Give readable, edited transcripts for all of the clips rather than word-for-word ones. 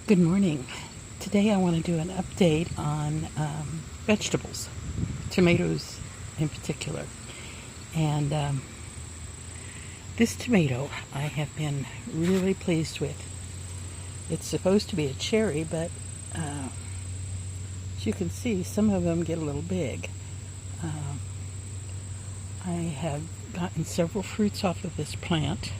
Good morning. Today I want to do an update on vegetables, tomatoes in particular. And this tomato I have been really pleased with. It's supposed to be a cherry, but as you can see, some of them get a little big. I have gotten several fruits off of this plant,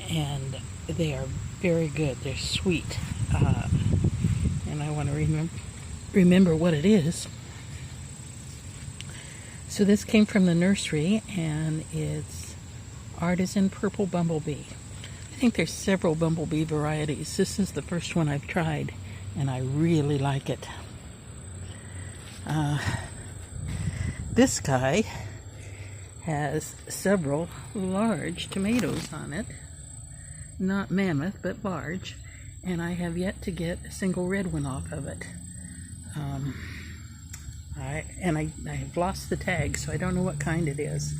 and they are very good. They're sweet, and I want to remember what it is. So this came from the nursery, and it's Artisan Purple Bumblebee. I think there's several bumblebee varieties. This is the first one I've tried, and I really like it. This guy has several large tomatoes on it. Not mammoth, but large, and I have yet to get a single red one off of it. I have lost the tag, so I don't know what kind it is.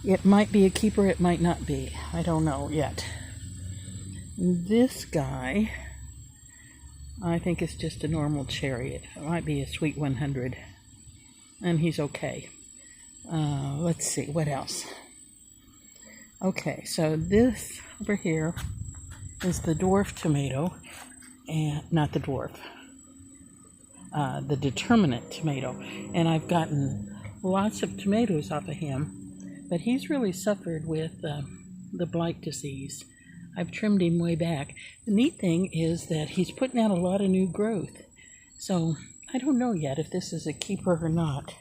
It might be a keeper, it might not be. I don't know yet. This guy, I think is just a normal cherry. It might be a sweet 100, and he's okay. Let's see, what else? Okay, so this over here is the dwarf tomato, and not the dwarf, the determinate tomato. And I've gotten lots of tomatoes off of him, but he's really suffered with the blight disease. I've trimmed him way back. The neat thing is that he's putting out a lot of new growth, so I don't know yet if this is a keeper or not.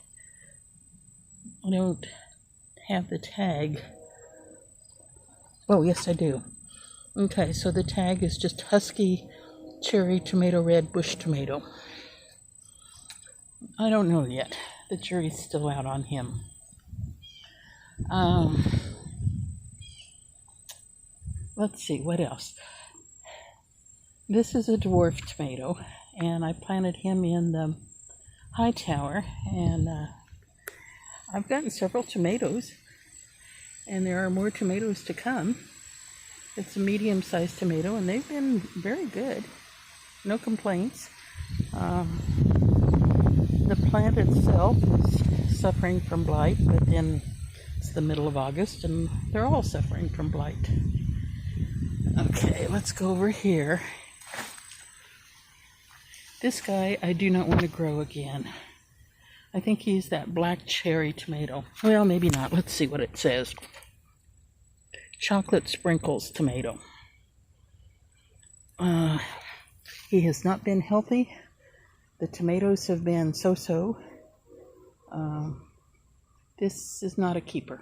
I don't have the tag. Oh, yes, I do. Okay, so the tag is just Husky Cherry Tomato Red Bush Tomato. I don't know yet. The jury's still out on him. Let's see, what else? This is a dwarf tomato, and I planted him in the high tower, and I've gotten several tomatoes. And there are more tomatoes to come. It's a medium-sized tomato, and they've been very good. No complaints. The plant itself is suffering from blight, but then it's the middle of August, and they're all suffering from blight. Okay, let's go over here. This guy I do not want to grow again. I think he's that black cherry tomato. Well, maybe not. Let's see what it says. Chocolate sprinkles tomato. He has not been healthy. The tomatoes have been so-so. This is not a keeper.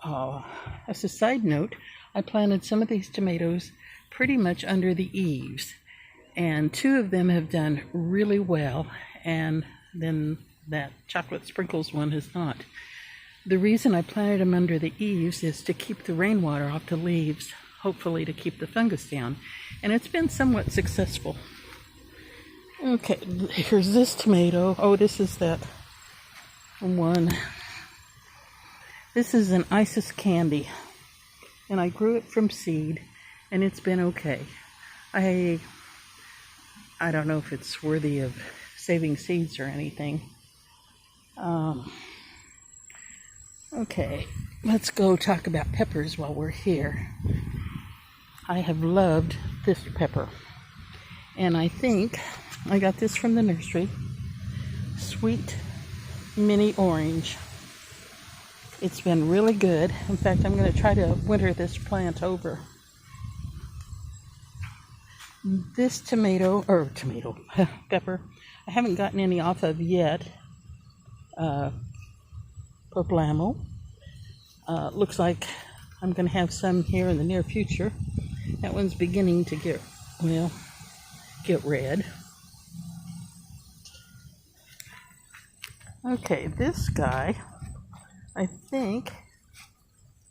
As a side note, I planted some of these tomatoes pretty much under the eaves, and two of them have done really well, and then that chocolate sprinkles one has not. The reason I planted them under the eaves is to keep the rainwater off the leaves, hopefully to keep the fungus down, and it's been somewhat successful. Okay, here's this tomato. Oh, this is that one. This is an Isis candy, and I grew it from seed, and it's been okay. I don't know if it's worthy of saving seeds or anything. Okay, let's go talk about peppers while we're here. I have loved this pepper, and I think I got this from the nursery. Sweet mini orange. It's been really good. In fact, I'm going to try to winter this plant over. This pepper, I haven't gotten any off of yet. Poblano. Looks like I'm going to have some here in the near future. That one's beginning to get red. Okay, this guy, I think,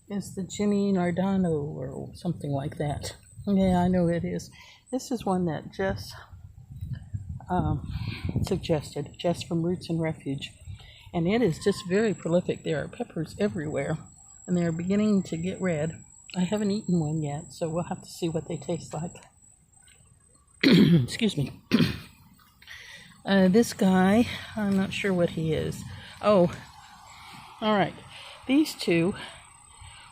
is the Ginny Nardano or something like that. Yeah, I know it is. This is one that Jess suggested, Jess from Roots and Refuge. And it is just very prolific. There are peppers everywhere, and they're beginning to get red. I haven't eaten one yet, so we'll have to see what they taste like. Excuse me. This guy, I'm not sure what he is. Oh, all right. These two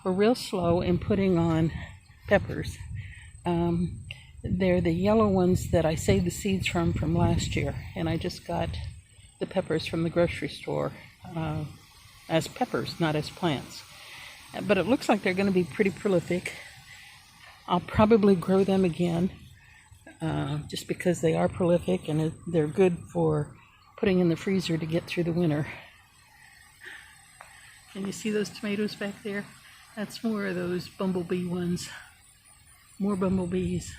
were real slow in putting on peppers. They're the yellow ones that I saved the seeds from last year, and I just got the peppers from the grocery store as peppers, not as plants. But it looks like they're going to be pretty prolific. I'll probably grow them again, just because they are prolific and they're good for putting in the freezer to get through the winter. Can you see those tomatoes back there? That's more of those bumblebee ones. More bumblebees.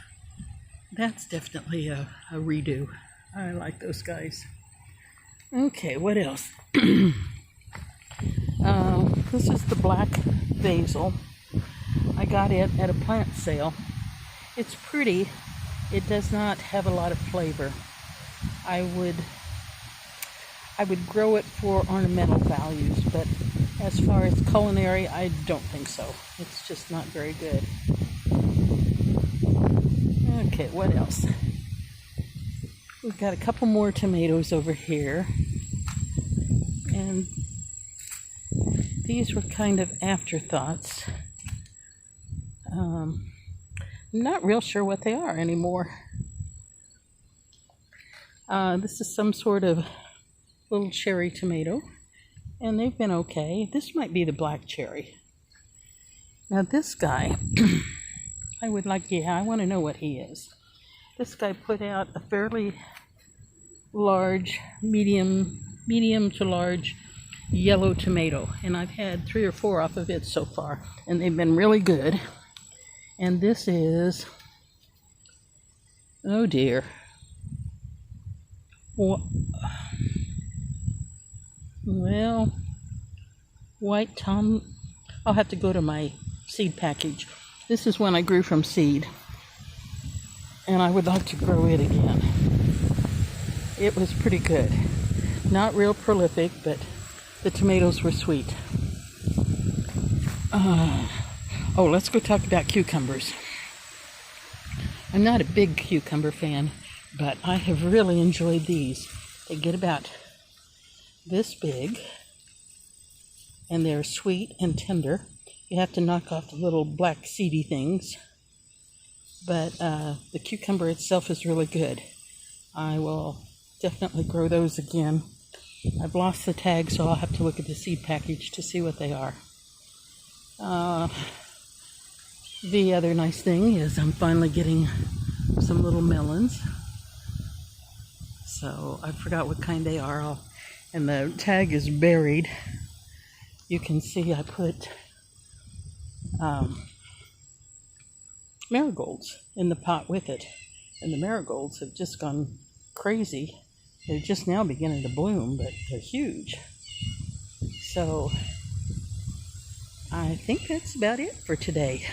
That's definitely a redo. I like those guys. Okay, what else? This is the black basil. I got it at a plant sale. It's pretty. It does not have a lot of flavor. I would grow it for ornamental values, but as far as culinary, I don't think so. It's just not very good. Okay, what else? We've got a couple more tomatoes over here. And these were kind of afterthoughts. I'm not real sure what they are anymore. This is some sort of little cherry tomato, and they've been okay. This might be the black cherry. Now this guy, I want to know what he is. This guy put out a fairly large, medium to large yellow tomato, and I've had 3 or 4 off of it so far, and they've been really good. And this is, oh dear, well, white Tom. I'll have to go to my seed package. This is one I grew from seed, and I would like to grow it again. It was pretty good. Not real prolific, but the tomatoes were sweet. Let's go talk about cucumbers. I'm not a big cucumber fan, but I have really enjoyed these. They get about this big, and they're sweet and tender. You have to knock off the little black seedy things, but the cucumber itself is really good. I will definitely grow those again. I've lost the tag, so I'll have to look at the seed package to see what they are. The other nice thing is I'm finally getting some little melons. So I forgot what kind they are. And the tag is buried. You can see I put marigolds in the pot with it. And the marigolds have just gone crazy. They're just now beginning to bloom, but they're huge. So I think that's about it for today.